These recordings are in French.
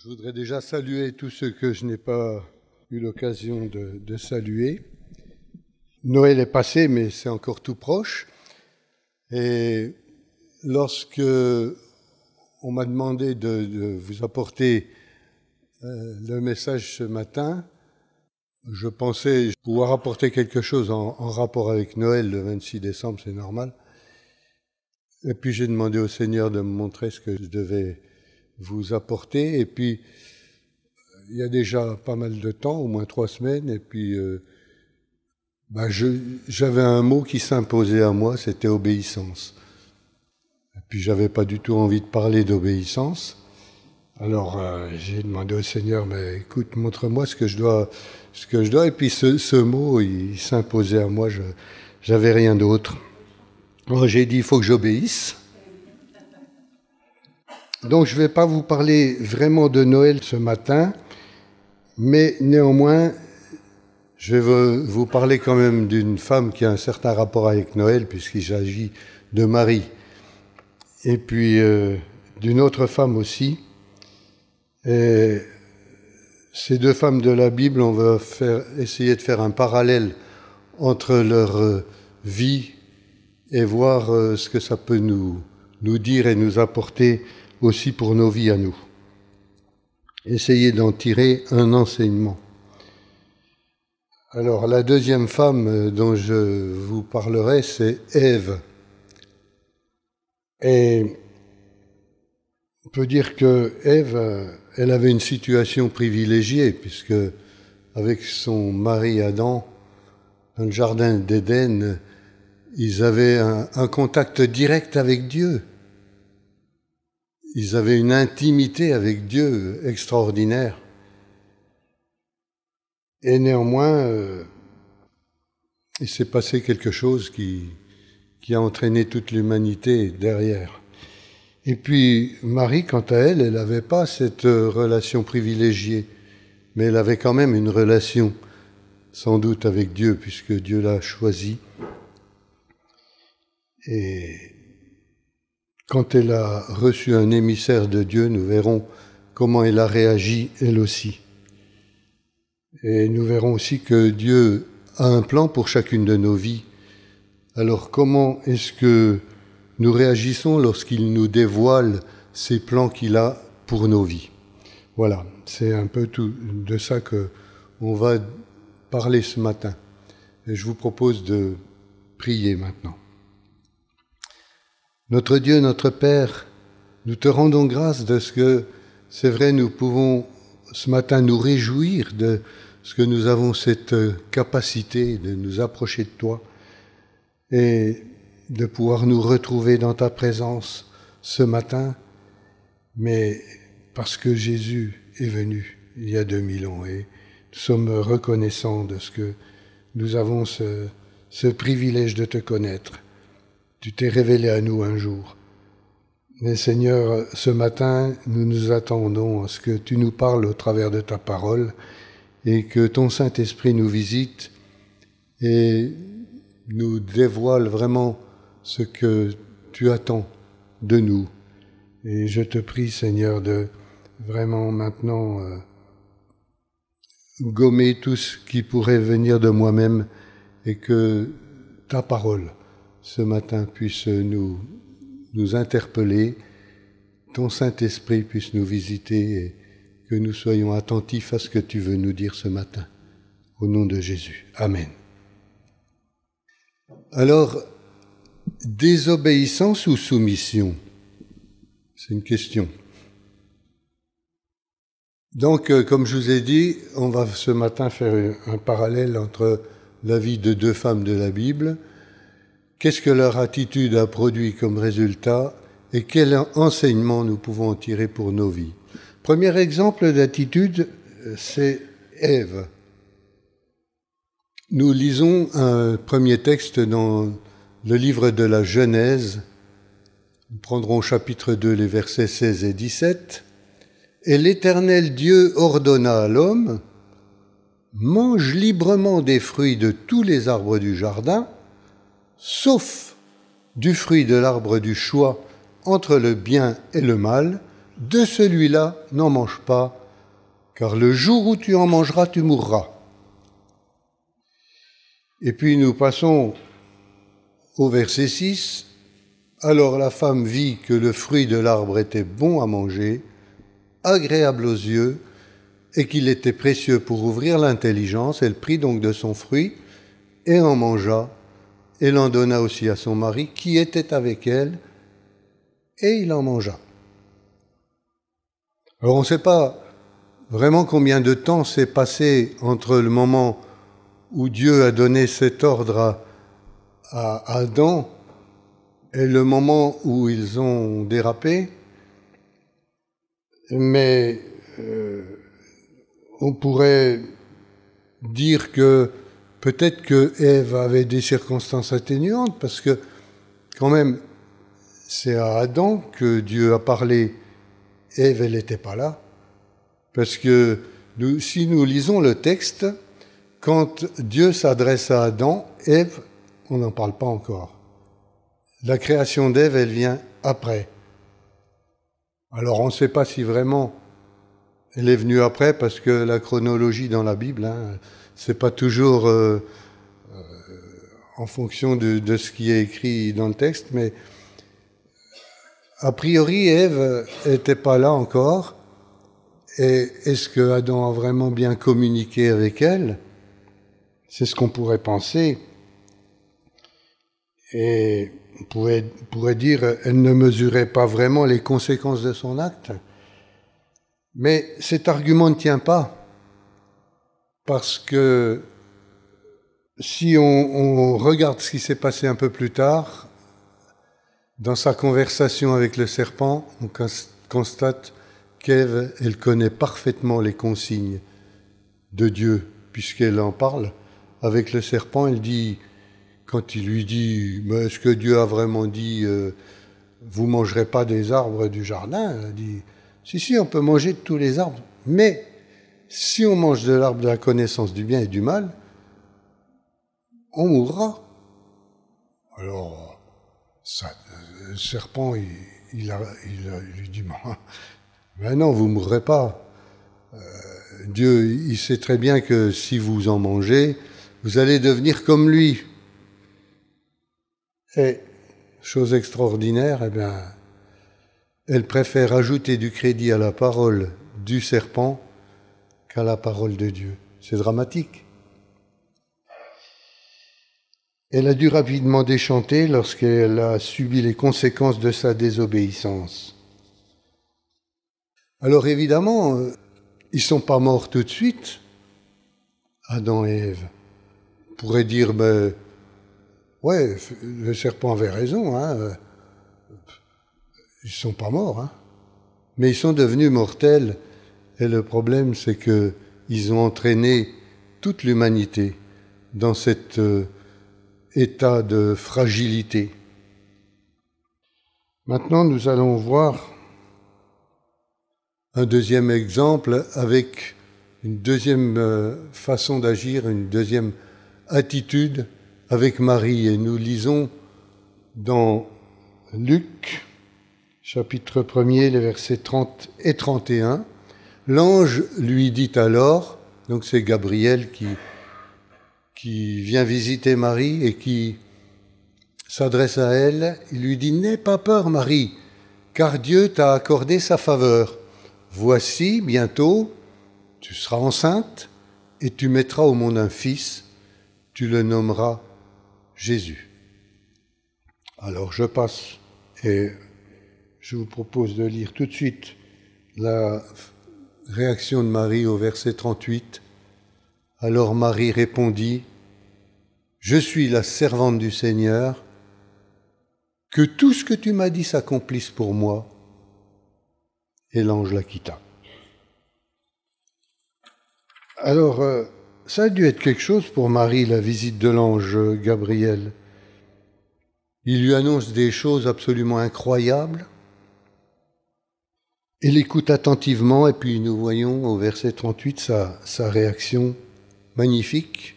Je voudrais déjà saluer tous ceux que je n'ai pas eu l'occasion de saluer. Noël est passé, mais c'est encore tout proche. Et lorsque on m'a demandé de vous apporter le message ce matin, je pensais pouvoir apporter quelque chose en rapport avec Noël le 26 décembre, c'est normal. Et puis j'ai demandé au Seigneur de me montrer ce que je devais vous apporter. Et puis, il y a déjà pas mal de temps, au moins 3 semaines, et puis j'avais un mot qui s'imposait à moi, c'était obéissance. Et puis j'avais pas du tout envie de parler d'obéissance. Alors j'ai demandé au Seigneur, mais écoute, montre-moi ce que je dois. Et puis ce mot, il s'imposait à moi, j'avais rien d'autre. Alors j'ai dit, il faut que j'obéisse. Donc je ne vais pas vous parler vraiment de Noël ce matin, mais néanmoins, je vais vous parler quand même d'une femme qui a un certain rapport avec Noël, puisqu'il s'agit de Marie. Et puis d'une autre femme aussi. Et ces deux femmes de la Bible, on va essayer de faire un parallèle entre leur vie et voir ce que ça peut nous dire et nous apporter aussi pour nos vies à nous. Essayez d'en tirer un enseignement. Alors, la deuxième femme dont je vous parlerai, c'est Ève. Et on peut dire que Ève, elle avait une situation privilégiée, puisque avec son mari Adam, dans le jardin d'Éden, ils avaient un contact direct avec Dieu. Ils avaient une intimité avec Dieu extraordinaire. Et néanmoins, il s'est passé quelque chose qui a entraîné toute l'humanité derrière. Et puis Marie, quant à elle, elle n'avait pas cette relation privilégiée, mais elle avait quand même une relation, sans doute avec Dieu, puisque Dieu l'a choisie. Et quand elle a reçu un émissaire de Dieu, nous verrons comment elle a réagi, elle aussi. Et nous verrons aussi que Dieu a un plan pour chacune de nos vies. Alors comment est-ce que nous réagissons lorsqu'il nous dévoile ces plans qu'il a pour nos vies? Voilà, c'est un peu tout de ça qu'on va parler ce matin. Et je vous propose de prier maintenant. Notre Dieu, notre Père, nous te rendons grâce de ce que, c'est vrai, nous pouvons ce matin nous réjouir de ce que nous avons cette capacité de nous approcher de toi et de pouvoir nous retrouver dans ta présence ce matin, mais parce que Jésus est venu il y a 2000 ans et nous sommes reconnaissants de ce que nous avons ce privilège de te connaître. Tu t'es révélé à nous un jour. Mais Seigneur, ce matin, nous nous attendons à ce que tu nous parles au travers de ta parole et que ton Saint-Esprit nous visite et nous dévoile vraiment ce que tu attends de nous. Et je te prie, Seigneur, de vraiment maintenant gommer tout ce qui pourrait venir de moi-même et que ta parole ce matin puisse nous interpeller, ton Saint-Esprit puisse nous visiter et que nous soyons attentifs à ce que tu veux nous dire ce matin. Au nom de Jésus. Amen. Alors, désobéissance ou soumission? C'est une question. Donc, comme je vous ai dit, on va ce matin faire un parallèle entre la vie de deux femmes de la Bible. Qu'est-ce que leur attitude a produit comme résultat et quel enseignement nous pouvons en tirer pour nos vies? Premier exemple d'attitude, c'est Ève. Nous lisons un premier texte dans le livre de la Genèse. Nous prendrons au chapitre 2 les versets 16 et 17. « Et l'Éternel Dieu ordonna à l'homme, « Mange librement des fruits de tous les arbres du jardin, sauf du fruit de l'arbre du choix entre le bien et le mal, de celui-là, n'en mange pas, car le jour où tu en mangeras, tu mourras. Et puis nous passons au verset 6. Alors la femme vit que le fruit de l'arbre était bon à manger, agréable aux yeux, et qu'il était précieux pour ouvrir l'intelligence. Elle prit donc de son fruit et en mangea, et l'en donna aussi à son mari qui était avec elle, et il en mangea. Alors on ne sait pas vraiment combien de temps s'est passé entre le moment où Dieu a donné cet ordre à Adam et le moment où ils ont dérapé, mais on pourrait dire que peut-être que Ève avait des circonstances atténuantes, parce que quand même, c'est à Adam que Dieu a parlé. Ève, elle n'était pas là. Parce que si nous lisons le texte, quand Dieu s'adresse à Adam, Ève, on n'en parle pas encore. La création d'Ève, elle vient après. Alors on ne sait pas si vraiment elle est venue après, parce que la chronologie dans la Bible, c'est pas toujours en fonction de ce qui est écrit dans le texte, mais a priori, Ève n'était pas là encore. Et est-ce que Adam a vraiment bien communiqué avec elle? C'est ce qu'on pourrait penser. Et on pourrait dire elle ne mesurait pas vraiment les conséquences de son acte. Mais cet argument ne tient pas, parce que si on regarde ce qui s'est passé un peu plus tard, dans sa conversation avec le serpent, on constate qu'Ève, elle connaît parfaitement les consignes de Dieu, puisqu'elle en parle avec le serpent. Elle dit, quand il lui dit, mais est-ce que Dieu a vraiment dit vous ne mangerez pas des arbres du jardin? Elle dit, si, on peut manger de tous les arbres, mais si on mange de l'arbre de la connaissance du bien et du mal, on mourra. Alors, le serpent, il lui dit, mais non, vous ne mourrez pas. Dieu, il sait très bien que si vous en mangez, vous allez devenir comme lui. Et, chose extraordinaire, elle préfère ajouter du crédit à la parole du serpent qu'à la parole de Dieu. C'est dramatique. Elle a dû rapidement déchanter lorsqu'elle a subi les conséquences de sa désobéissance. Alors évidemment, ils ne sont pas morts tout de suite, Adam et Ève. On pourrait dire, ouais, le serpent avait raison, ils ne sont pas morts, mais ils sont devenus mortels. Et le problème, c'est qu'ils ont entraîné toute l'humanité dans cet état de fragilité. Maintenant, nous allons voir un deuxième exemple avec une deuxième façon d'agir, une deuxième attitude avec Marie. Et nous lisons dans Luc, chapitre 1er, les versets 30 et 31. L'ange lui dit alors, donc c'est Gabriel qui vient visiter Marie et qui s'adresse à elle, il lui dit « N'aie pas peur, Marie, car Dieu t'a accordé sa faveur. Voici, bientôt, tu seras enceinte et tu mettras au monde un fils, tu le nommeras Jésus. » Alors je passe et je vous propose de lire tout de suite la réaction de Marie au verset 38. Alors Marie répondit, « Je suis la servante du Seigneur, que tout ce que tu m'as dit s'accomplisse pour moi. » Et l'ange la quitta. Alors, ça a dû être quelque chose pour Marie, la visite de l'ange Gabriel. Il lui annonce des choses absolument incroyables. Elle écoute attentivement, et puis nous voyons au verset 38 sa réaction magnifique.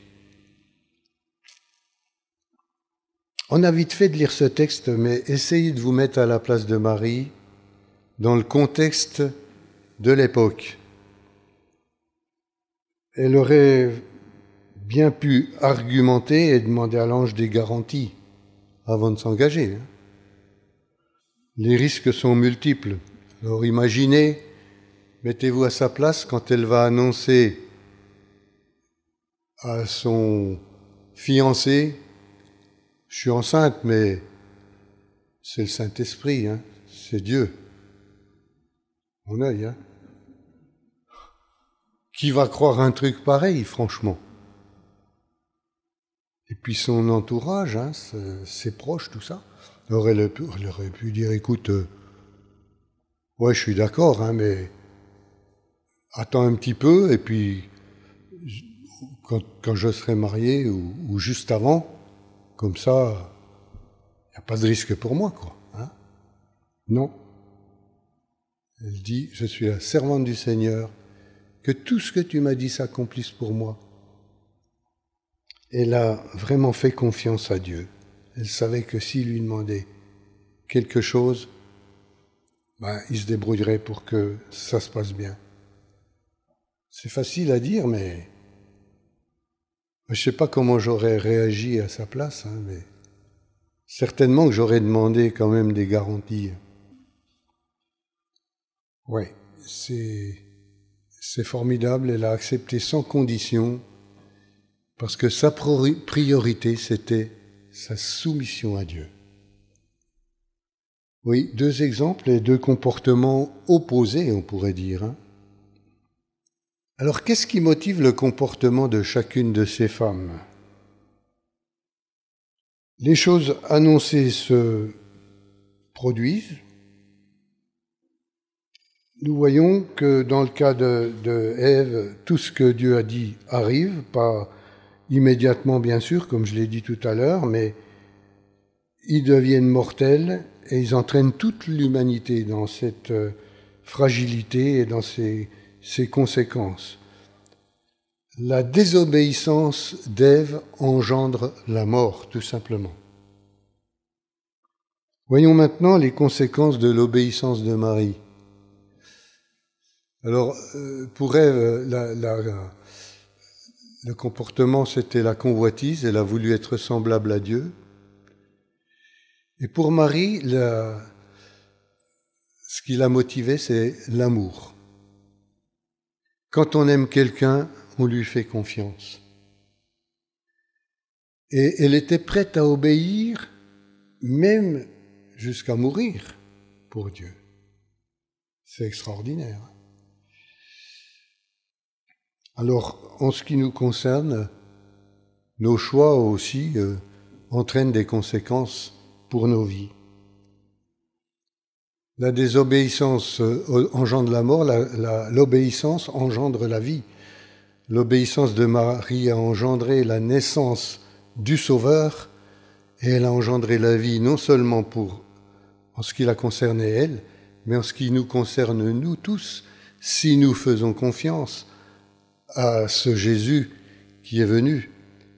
On a vite fait de lire ce texte, mais essayez de vous mettre à la place de Marie. dans le contexte de l'époque. Elle aurait bien pu argumenter et demander à l'ange des garanties avant de s'engager. Les risques sont multiples. Alors imaginez, mettez-vous à sa place quand elle va annoncer à son fiancé, je suis enceinte, mais c'est le Saint-Esprit, c'est Dieu. Mon œil, Qui va croire un truc pareil, franchement? Et puis son entourage, ses proches, tout ça. Alors elle aurait pu dire, écoute, ouais, je suis d'accord, mais attends un petit peu, et puis quand je serai marié, ou juste avant, comme ça, il n'y a pas de risque pour moi, quoi. Non. Elle dit, je suis la servante du Seigneur, que tout ce que tu m'as dit s'accomplisse pour moi. Elle a vraiment fait confiance à Dieu. Elle savait que s'il lui demandait quelque chose, il se débrouillerait pour que ça se passe bien. C'est facile à dire, mais je ne sais pas comment j'aurais réagi à sa place, mais certainement que j'aurais demandé quand même des garanties. Oui, c'est formidable, elle a accepté sans condition, parce que sa priorité, c'était sa soumission à Dieu. Oui, 2 exemples et 2 comportements opposés, on pourrait dire. Alors, qu'est-ce qui motive le comportement de chacune de ces femmes? Les choses annoncées se produisent. Nous voyons que dans le cas de Ève, tout ce que Dieu a dit arrive, pas immédiatement bien sûr, comme je l'ai dit tout à l'heure, mais ils deviennent mortels et ils entraînent toute l'humanité dans cette fragilité et dans ses conséquences. La désobéissance d'Ève engendre la mort, tout simplement. Voyons maintenant les conséquences de l'obéissance de Marie. Alors, pour Ève, le comportement, c'était la convoitise. Elle a voulu être semblable à Dieu. Et pour Marie, ce qui l'a motivée, c'est l'amour. Quand on aime quelqu'un, on lui fait confiance. Et elle était prête à obéir, même jusqu'à mourir pour Dieu. C'est extraordinaire. Alors, en ce qui nous concerne, nos choix aussi entraînent des conséquences pour nos vies. La désobéissance engendre la mort, l'obéissance engendre la vie. L'obéissance de Marie a engendré la naissance du Sauveur et elle a engendré la vie non seulement en ce qui la concernait elle, mais en ce qui nous concerne nous tous, si nous faisons confiance à ce Jésus qui est venu.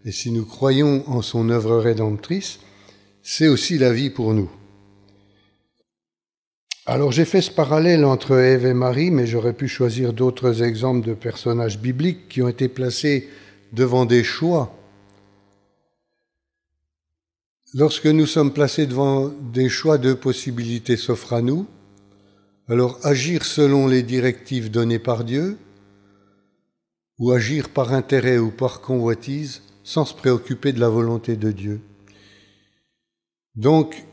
Et si nous croyons en son œuvre rédemptrice, c'est aussi la vie pour nous. Alors j'ai fait ce parallèle entre Ève et Marie, mais j'aurais pu choisir d'autres exemples de personnages bibliques qui ont été placés devant des choix. Lorsque nous sommes placés devant des choix, 2 possibilités s'offrent à nous. Alors agir selon les directives données par Dieu, ou agir par intérêt ou par convoitise sans se préoccuper de la volonté de Dieu. Donc,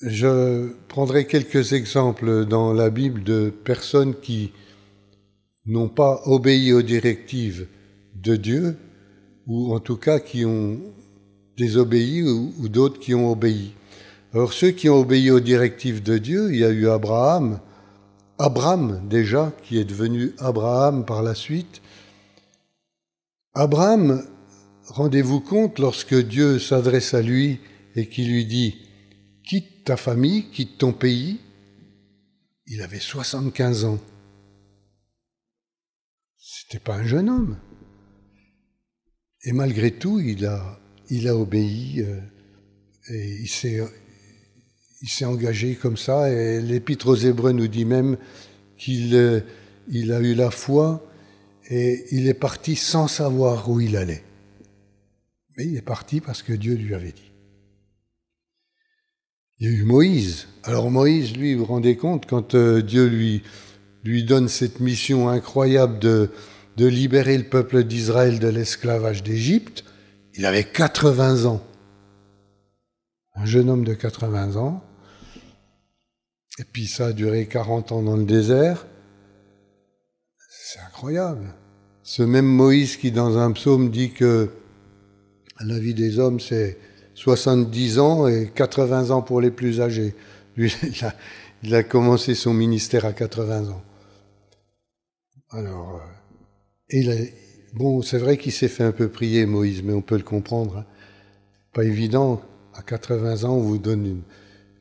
je prendrai quelques exemples dans la Bible de personnes qui n'ont pas obéi aux directives de Dieu, ou en tout cas qui ont désobéi, ou d'autres qui ont obéi. Alors ceux qui ont obéi aux directives de Dieu, il y a eu Abraham déjà, qui est devenu Abraham par la suite. Abraham, rendez-vous compte, lorsque Dieu s'adresse à lui et qu'il lui dit « Quitte ta famille, quitte ton pays », il avait 75 ans. C'était pas un jeune homme. Et malgré tout, il a obéi et il s'est engagé comme ça, et l'Épître aux Hébreux nous dit même qu'il il a eu la foi et il est parti sans savoir où il allait. Mais il est parti parce que Dieu lui avait dit. Il y a eu Moïse. Alors Moïse, lui, vous vous rendez compte, quand Dieu lui donne cette mission incroyable de libérer le peuple d'Israël de l'esclavage d'Égypte, il avait 80 ans. Un jeune homme de 80 ans. Et puis ça a duré 40 ans dans le désert. C'est incroyable. Ce même Moïse qui, dans un psaume, dit que la vie des hommes, c'est 70 ans et 80 ans pour les plus âgés. Lui, il a commencé son ministère à 80 ans. Alors, bon, c'est vrai qu'il s'est fait un peu prier, Moïse, mais on peut le comprendre. Hein. Pas évident, à 80 ans, on vous donne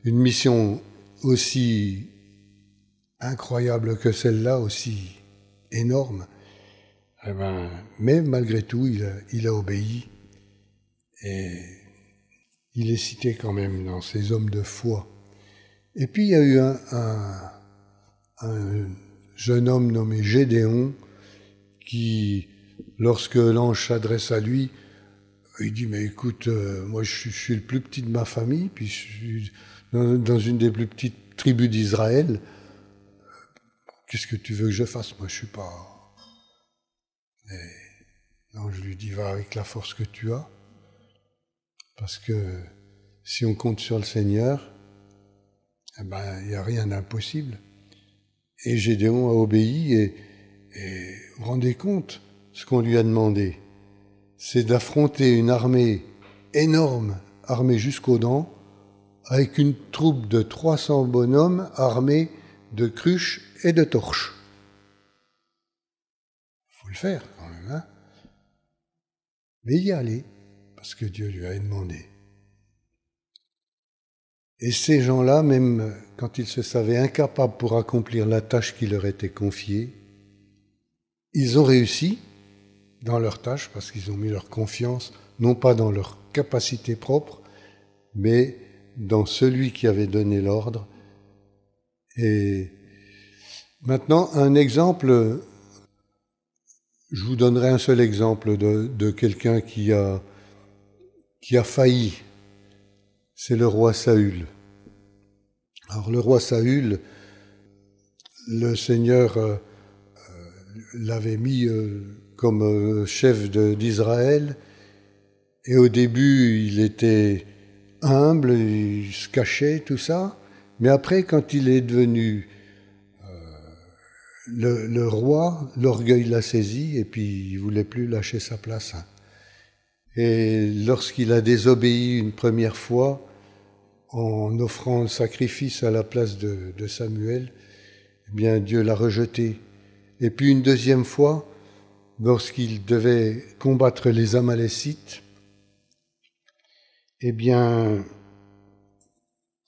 une mission aussi incroyable que celle-là, aussi énorme. Eh ben, mais malgré tout, il a obéi. Et il est cité quand même dans ces hommes de foi. Et puis il y a eu un jeune homme nommé Gédéon qui, lorsque l'ange s'adresse à lui, il dit « Mais écoute, moi je suis le plus petit de ma famille, puis je suis dans une des plus petites tribus d'Israël. Qu'est-ce que tu veux que je fasse? Moi je suis pas... » Et l'ange lui dit « Va avec la force que tu as. » Parce que si on compte sur le Seigneur, eh ben, il n'y a rien d'impossible. Et Gédéon a obéi et vous vous rendez compte, ce qu'on lui a demandé, c'est d'affronter une armée énorme, armée jusqu'aux dents, avec une troupe de 300 bonhommes armés de cruches et de torches. Il faut le faire quand même, hein. Mais y aller. Parce que Dieu lui a demandé. Et ces gens-là, même quand ils se savaient incapables pour accomplir la tâche qui leur était confiée, ils ont réussi dans leur tâche parce qu'ils ont mis leur confiance, non pas dans leur capacité propre, mais dans celui qui avait donné l'ordre. Et maintenant, un exemple, je vous donnerai un seul exemple de quelqu'un qui a failli, c'est le roi Saül. Alors le roi Saül, le Seigneur l'avait mis comme chef d'Israël, et au début il était humble, il se cachait, tout ça, mais après quand il est devenu le roi, l'orgueil l'a saisi et puis il ne voulait plus lâcher sa place. Et lorsqu'il a désobéi une première fois, en offrant le sacrifice à la place de Samuel, eh bien Dieu l'a rejeté. Et puis une deuxième fois, lorsqu'il devait combattre les Amalécites, eh bien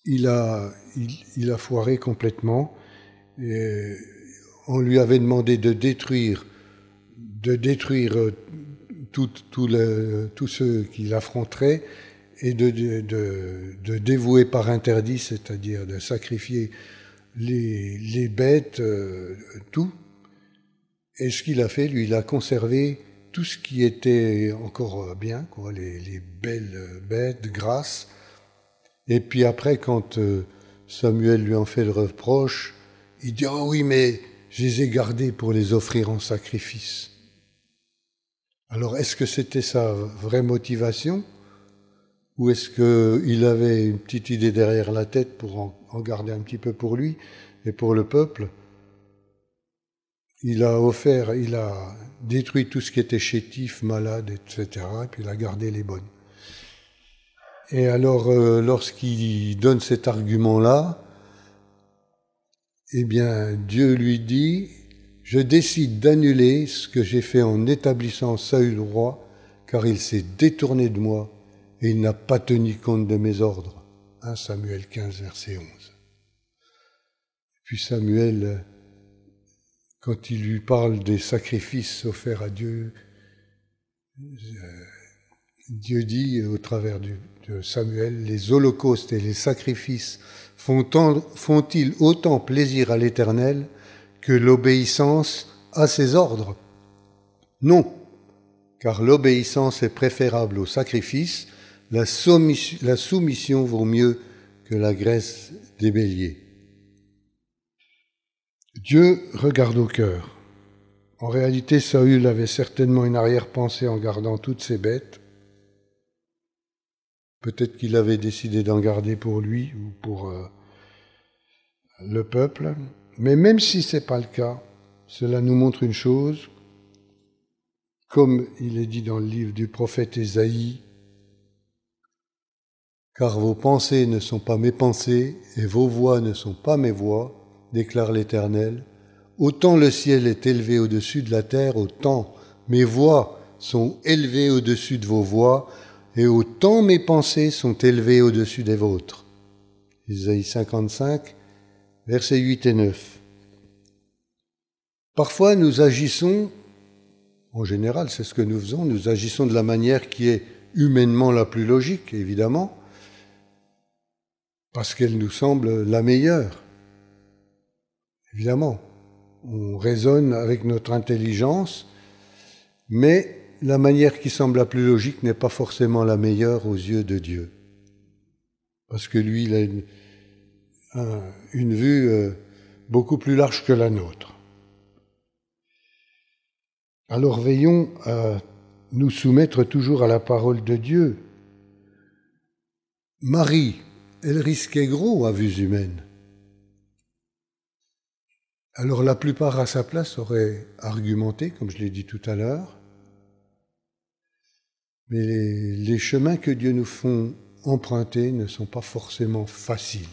il a foiré complètement. Et on lui avait demandé de détruire tous ceux qui l'affronteraient et de dévouer par interdit, c'est-à-dire de sacrifier les bêtes, tout. Et ce qu'il a fait, lui, il a conservé tout ce qui était encore bien, quoi, les belles bêtes grasses. Et puis après, quand Samuel lui en fait le reproche, il dit « Ah oui, mais je les ai gardés pour les offrir en sacrifice. » Alors, est-ce que c'était sa vraie motivation? Ou est-ce qu'il avait une petite idée derrière la tête pour en garder un petit peu pour lui et pour le peuple? Il a détruit tout ce qui était chétif, malade, etc. Et puis il a gardé les bonnes. Et alors, lorsqu'il donne cet argument-là, eh bien, Dieu lui dit « Je décide d'annuler ce que j'ai fait en établissant Saül roi, car il s'est détourné de moi et il n'a pas tenu compte de mes ordres. » 1 Samuel 15, verset 11. Puis Samuel, quand il lui parle des sacrifices offerts à Dieu, Dieu dit au travers de Samuel, les holocaustes et les sacrifices font-ils autant plaisir à l'Éternel que l'obéissance à ses ordres? Non, car l'obéissance est préférable au sacrifice, la soumission vaut mieux que la graisse des béliers. Dieu regarde au cœur. En réalité, Saül avait certainement une arrière-pensée en gardant toutes ses bêtes. Peut-être qu'il avait décidé d'en garder pour lui ou pour le peuple. Mais même si ce n'est pas le cas, cela nous montre une chose. Comme il est dit dans le livre du prophète Ésaïe, « Car vos pensées ne sont pas mes pensées et vos voix ne sont pas mes voix, déclare l'Éternel. Autant le ciel est élevé au-dessus de la terre, autant mes voix sont élevées au-dessus de vos voix, et autant mes pensées sont élevées au-dessus des vôtres. » Ésaïe 55, versets 8 et 9. Parfois nous agissons, en général c'est ce que nous faisons, nous agissons de la manière qui est humainement la plus logique, évidemment, parce qu'elle nous semble la meilleure. Évidemment, on raisonne avec notre intelligence, mais la manière qui semble la plus logique n'est pas forcément la meilleure aux yeux de Dieu. Parce que lui, il a une vue beaucoup plus large que la nôtre. Alors veillons à nous soumettre toujours à la parole de Dieu. Marie, elle risquait gros à vues humaines. Alors la plupart à sa place auraient argumenté, comme je l'ai dit tout à l'heure, mais les chemins que Dieu nous font emprunter ne sont pas forcément faciles.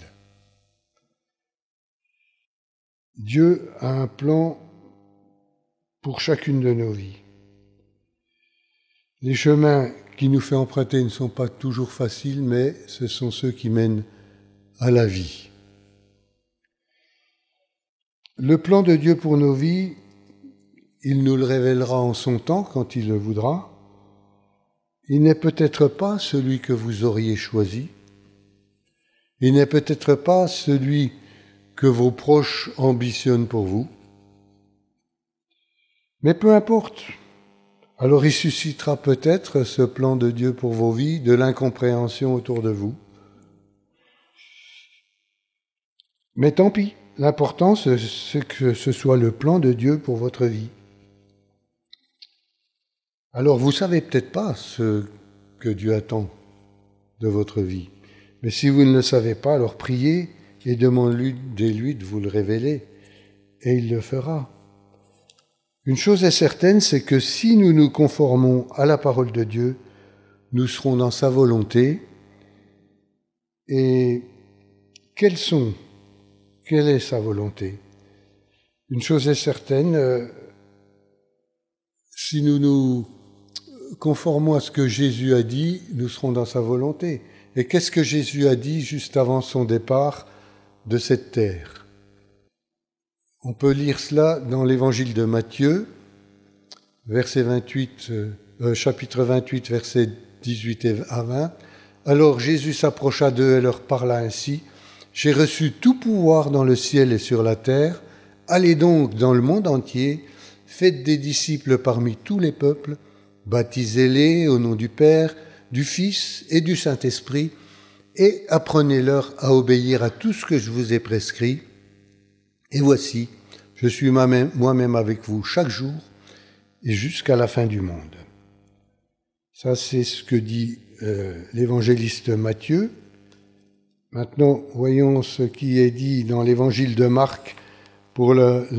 Dieu a un plan pour chacune de nos vies. Les chemins qu'il nous fait emprunter ne sont pas toujours faciles, mais ce sont ceux qui mènent à la vie. Le plan de Dieu pour nos vies, il nous le révélera en son temps quand il le voudra. Il n'est peut-être pas celui que vous auriez choisi. Il n'est peut-être pas celui que vos proches ambitionnent pour vous. Mais peu importe. Alors il suscitera peut-être ce plan de Dieu pour vos vies, de l'incompréhension autour de vous. Mais tant pis, l'important c'est que ce soit le plan de Dieu pour votre vie. Alors vous ne savez peut-être pas ce que Dieu attend de votre vie. Mais si vous ne le savez pas, alors priez et demandez-lui de vous le révéler. Et il le fera. Une chose est certaine, c'est que si nous nous conformons à la parole de Dieu, nous serons dans sa volonté. Et quelle est sa volonté? Une chose est certaine, si nous nous conformons à ce que Jésus a dit, nous serons dans sa volonté. Et qu'est-ce que Jésus a dit juste avant son départ de cette terre? On peut lire cela dans l'évangile de Matthieu, chapitre 28, versets 18 à 20. Alors Jésus s'approcha d'eux et leur parla ainsi. « J'ai reçu tout pouvoir dans le ciel et sur la terre. Allez donc dans le monde entier, faites des disciples parmi tous les peuples, baptisez-les au nom du Père, du Fils et du Saint-Esprit, et apprenez-leur à obéir à tout ce que je vous ai prescrit. Et voici, je suis moi-même avec vous chaque jour et jusqu'à la fin du monde. » Ça, c'est ce que dit l'évangéliste Matthieu. Maintenant, voyons ce qui est dit dans l'évangile de Marc pour ce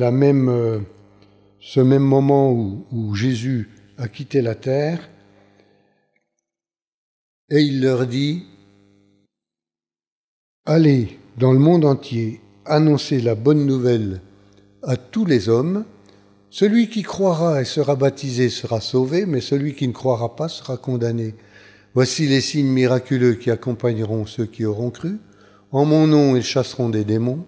même moment où Jésus a quitté la terre. Et il leur dit, « Allez dans le monde entier, annoncez la bonne nouvelle à tous les hommes. Celui qui croira et sera baptisé sera sauvé, mais celui qui ne croira pas sera condamné. Voici les signes miraculeux qui accompagneront ceux qui auront cru. En mon nom, ils chasseront des démons,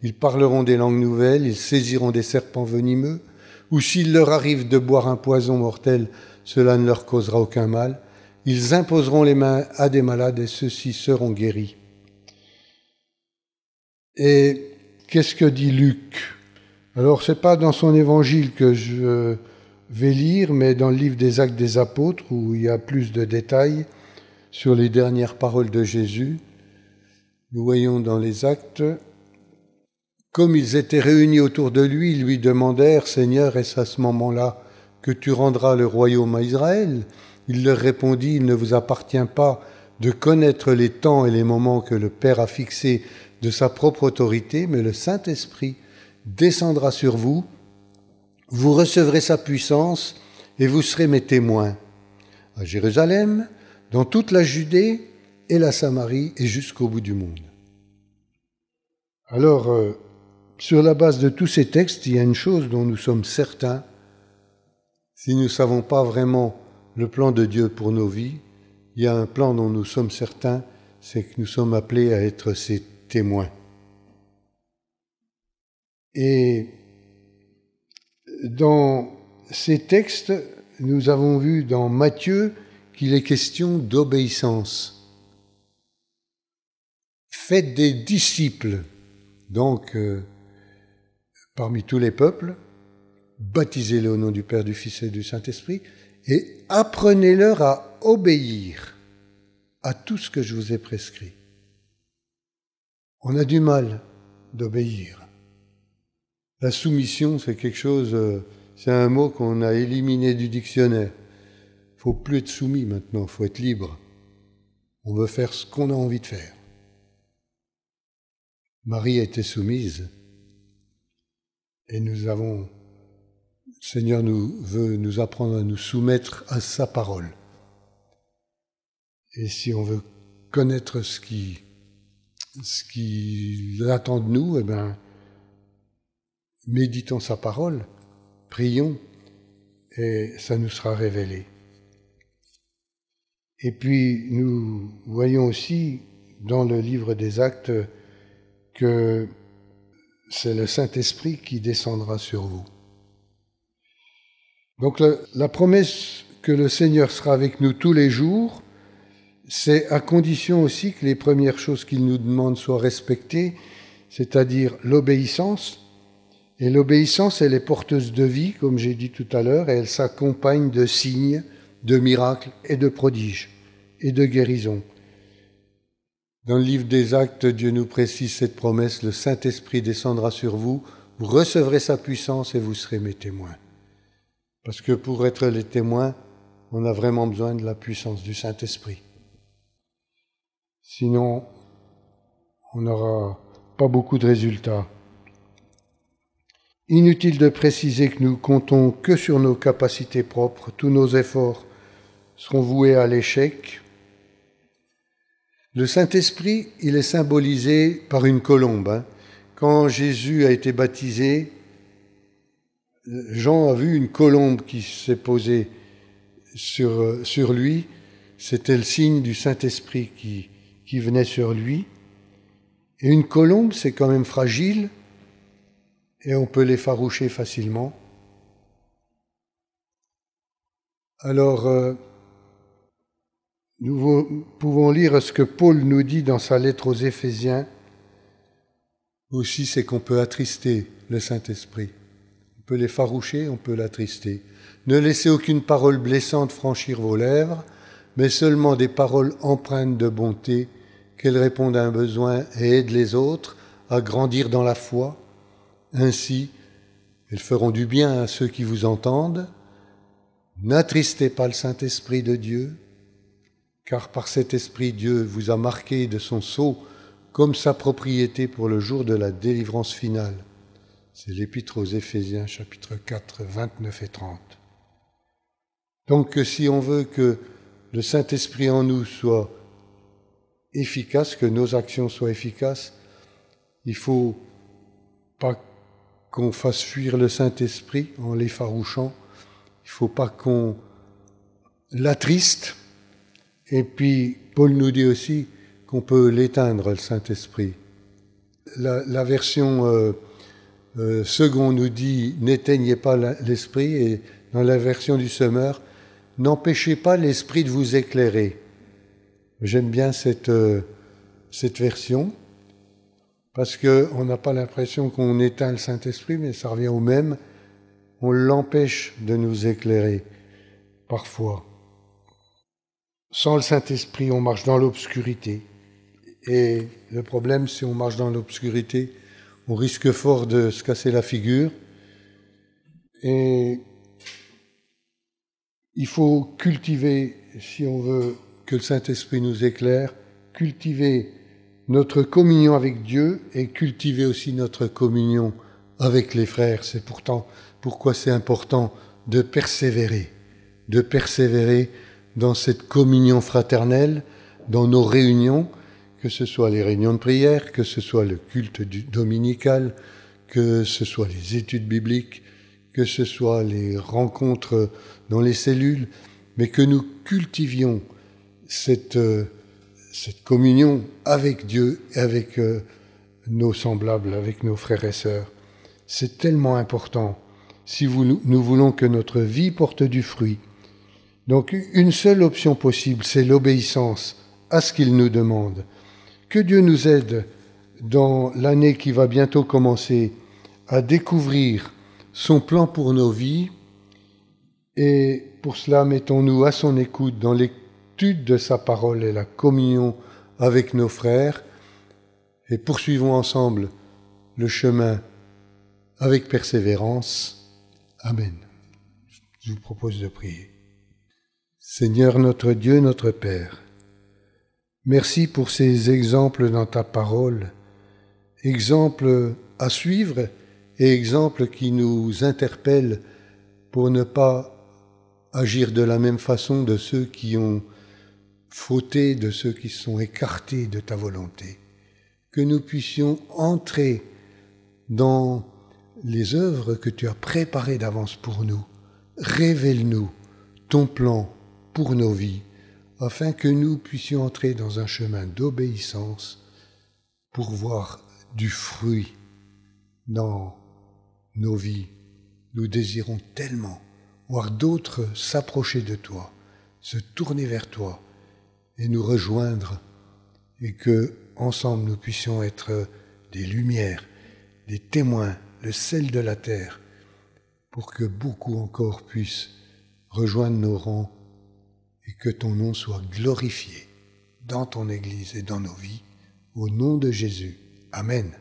ils parleront des langues nouvelles, ils saisiront des serpents venimeux, ou s'il leur arrive de boire un poison mortel, cela ne leur causera aucun mal. Ils imposeront les mains à des malades et ceux-ci seront guéris. » Et qu'est-ce que dit Luc ? Alors, ce n'est pas dans son évangile que je vais lire, mais dans le livre des Actes des Apôtres, où il y a plus de détails sur les dernières paroles de Jésus. Nous voyons dans les Actes, comme ils étaient réunis autour de lui, ils lui demandèrent, « Seigneur, est-ce à ce moment-là que tu rendras le royaume à Israël ?» Il leur répondit, « Il ne vous appartient pas de connaître les temps et les moments que le Père a fixés de sa propre autorité, mais le Saint-Esprit descendra sur vous, vous recevrez sa puissance et vous serez mes témoins à Jérusalem, dans toute la Judée et la Samarie et jusqu'au bout du monde. » Alors, sur la base de tous ces textes, il y a une chose dont nous sommes certains. Si nous ne savons pas vraiment le plan de Dieu pour nos vies, il y a un plan dont nous sommes certains, c'est que nous sommes appelés à être ses témoins. Et dans ces textes, nous avons vu dans Matthieu qu'il est question d'obéissance. Faites des disciples, donc parmi tous les peuples, baptisez-les au nom du Père, du Fils et du Saint-Esprit, et apprenez-leur à obéir à tout ce que je vous ai prescrit. On a du mal d'obéir. La soumission, c'est quelque chose, c'est un mot qu'on a éliminé du dictionnaire. Il ne faut plus être soumis maintenant, il faut être libre. On veut faire ce qu'on a envie de faire. Marie était soumise et le Seigneur veut nous apprendre à nous soumettre à sa parole. Et si on veut connaître ce qu'il attend de nous, eh bien, méditons sa parole, prions, et ça nous sera révélé. Et puis, nous voyons aussi dans le livre des Actes que c'est le Saint-Esprit qui descendra sur vous. Donc, la promesse que le Seigneur sera avec nous tous les jours, c'est à condition aussi que les premières choses qu'il nous demande soient respectées, c'est-à-dire l'obéissance. Et l'obéissance, elle est porteuse de vie, comme j'ai dit tout à l'heure, et elle s'accompagne de signes, de miracles et de prodiges et de guérisons. Dans le livre des Actes, Dieu nous précise cette promesse, le Saint-Esprit descendra sur vous, vous recevrez sa puissance et vous serez mes témoins. Parce que pour être les témoins, on a vraiment besoin de la puissance du Saint-Esprit. Sinon, on n'aura pas beaucoup de résultats. Inutile de préciser que nous comptons que sur nos capacités propres, tous nos efforts seront voués à l'échec. Le Saint-Esprit, il est symbolisé par une colombe. Quand Jésus a été baptisé, Jean a vu une colombe qui s'est posée sur lui. C'était le signe du Saint-Esprit qui venait sur lui. Et une colombe, c'est quand même fragile et on peut l'effaroucher facilement. Alors, nous pouvons lire ce que Paul nous dit dans sa lettre aux Éphésiens. Aussi, c'est qu'on peut attrister le Saint-Esprit. On peut l'effaroucher, on peut l'attrister. Ne laissez aucune parole blessante franchir vos lèvres, mais seulement des paroles empreintes de bonté, qu'elles répondent à un besoin et aident les autres à grandir dans la foi. Ainsi, elles feront du bien à ceux qui vous entendent. N'attristez pas le Saint-Esprit de Dieu, car par cet Esprit, Dieu vous a marqué de son sceau comme sa propriété pour le jour de la délivrance finale. C'est l'Épître aux Éphésiens, chapitre 4, 29 et 30. Donc, si on veut que le Saint-Esprit en nous soit efficace, que nos actions soient efficaces, il ne faut pas qu'on fasse fuir le Saint-Esprit en l'effarouchant, il ne faut pas qu'on l'attriste. Et puis, Paul nous dit aussi qu'on peut l'éteindre, le Saint-Esprit. La version seconde nous dit « n'éteignez pas l'Esprit » et dans la version du Semeur « n'empêchez pas l'Esprit de vous éclairer ». J'aime bien cette version. parce qu'on n'a pas l'impression qu'on éteint le Saint-Esprit, mais ça revient au même. On l'empêche de nous éclairer, parfois. Sans le Saint-Esprit, on marche dans l'obscurité. Et le problème, si on marche dans l'obscurité, on risque fort de se casser la figure. Et il faut cultiver, si on veut que le Saint-Esprit nous éclaire, cultiver notre communion avec Dieu et cultiver aussi notre communion avec les frères. C'est pourtant pourquoi c'est important de persévérer dans cette communion fraternelle, dans nos réunions, que ce soit les réunions de prière, que ce soit le culte dominical, que ce soit les études bibliques, que ce soit les rencontres dans les cellules, mais que nous cultivions cette communion avec Dieu, avec nos semblables, avec nos frères et sœurs. C'est tellement important si nous voulons que notre vie porte du fruit. Donc une seule option possible, c'est l'obéissance à ce qu'il nous demande. Que Dieu nous aide dans l'année qui va bientôt commencer à découvrir son plan pour nos vies, et pour cela mettons-nous à son écoute dans l'étude de sa parole et la communion avec nos frères, et poursuivons ensemble le chemin avec persévérance. Amen. Je vous propose de prier. Seigneur notre Dieu, notre Père, merci pour ces exemples dans ta parole, exemples à suivre et exemples qui nous interpellent pour ne pas agir de la même façon de ceux qui ont fauté, de ceux qui sont écartés de ta volonté. Que nous puissions entrer dans les œuvres que tu as préparées d'avance pour nous. Révèle-nous ton plan pour nos vies, afin que nous puissions entrer dans un chemin d'obéissance pour voir du fruit dans nos vies. Nous désirons tellement voir d'autres s'approcher de toi, se tourner vers toi et nous rejoindre, et que ensemble nous puissions être des lumières, des témoins, le sel de la terre, pour que beaucoup encore puissent rejoindre nos rangs et que ton nom soit glorifié dans ton Église et dans nos vies. Au nom de Jésus. Amen.